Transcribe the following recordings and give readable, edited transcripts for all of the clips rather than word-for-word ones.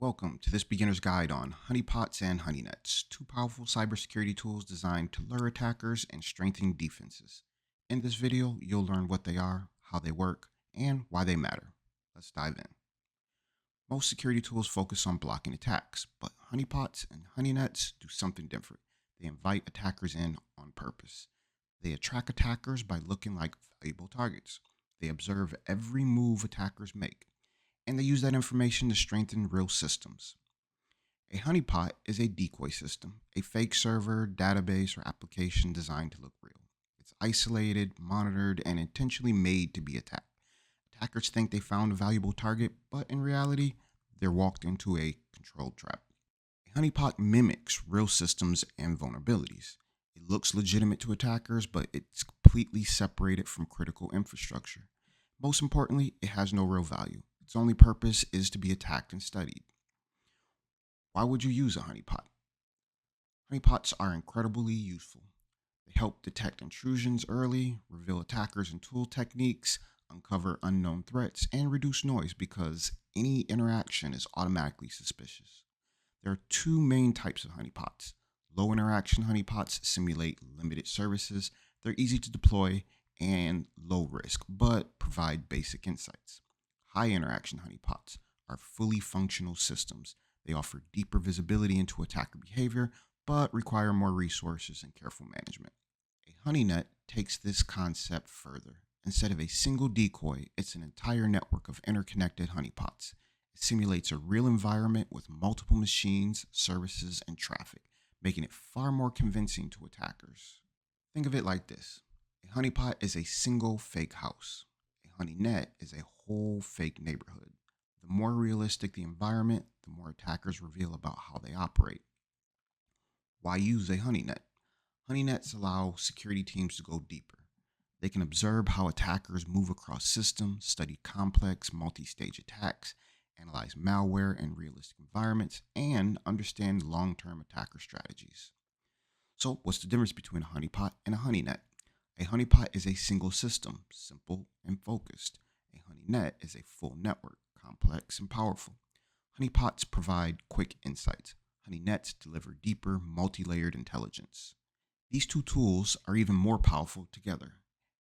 Welcome to this beginner's guide on honeypots and honeynets, two powerful cybersecurity tools designed to lure attackers and strengthen defenses. In this video, you'll learn what they are, how they work, and why they matter. Let's dive in. Most security tools focus on blocking attacks, but honeypots and honeynets do something different. They invite attackers in on purpose. They attract attackers by looking like valuable targets. They observe every move attackers make, and they use that information to strengthen real systems. A honeypot is a decoy system, a fake server, database, or application designed to look real. It's isolated, monitored, and intentionally made to be attacked. Attackers think they found a valuable target, but in reality, they're walked into a controlled trap. A honeypot mimics real systems and vulnerabilities. It looks legitimate to attackers, but it's completely separated from critical infrastructure. Most importantly, it has no real value. Its only purpose is to be attacked and studied. Why would you use a honeypot? Honeypots are incredibly useful. They help detect intrusions early, reveal attackers and tool techniques, uncover unknown threats, and reduce noise because any interaction is automatically suspicious. There are two main types of honeypots. Low interaction honeypots simulate limited services. They're easy to deploy and low risk, but provide basic insights. High interaction honeypots are fully functional systems. They offer deeper visibility into attacker behavior, but require more resources and careful management. A honeynet takes this concept further. Instead of a single decoy, it's an entire network of interconnected honeypots. It simulates a real environment with multiple machines, services, and traffic, making it far more convincing to attackers. Think of it like this. A honeypot is a single fake house. A honeynet is a whole fake neighborhood. The more realistic the environment, the more attackers reveal about how they operate. Why use a honeynet? Honeynets allow security teams to go deeper. They can observe how attackers move across systems, study complex multi-stage attacks, analyze malware in realistic environments, and understand long-term attacker strategies. So, what's the difference between a honeypot and a honeynet? A honeypot is a single system, simple and focused. A honeynet is a full network, complex and powerful. Honeypots provide quick insights. Honeynets deliver deeper, multi-layered intelligence. These two tools are even more powerful together.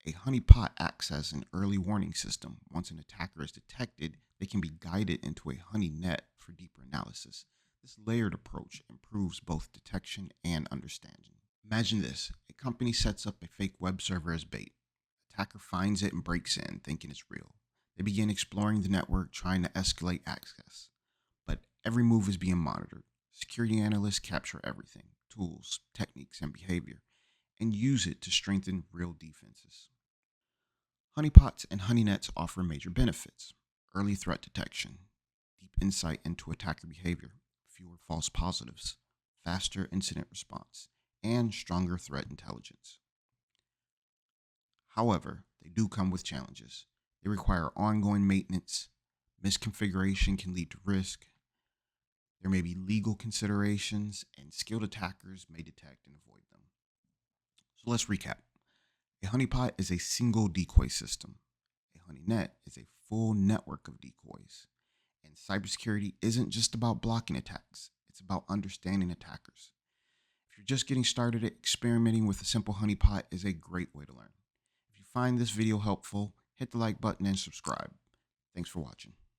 A honeypot acts as an early warning system. Once an attacker is detected, they can be guided into a honeynet for deeper analysis. This layered approach improves both detection and understanding. Imagine this. A company sets up a fake web server as bait. Attacker finds it and breaks in, thinking it's real. They begin exploring the network, trying to escalate access. But every move is being monitored. Security analysts capture everything, tools, techniques, and behavior, and use it to strengthen real defenses. Honeypots and honeynets offer major benefits: early threat detection, deep insight into attacker behavior, fewer false positives, faster incident response, and stronger threat intelligence. However, they do come with challenges. They require ongoing maintenance. Misconfiguration can lead to risk. There may be legal considerations, and skilled attackers may detect and avoid them. So let's recap. A honeypot is a single decoy system. A honeynet is a full network of decoys. And cybersecurity isn't just about blocking attacks, it's about understanding attackers. If you're just getting started, experimenting with a simple honeypot is a great way to learn. If you find this video helpful, hit the like button and subscribe. Thanks for watching.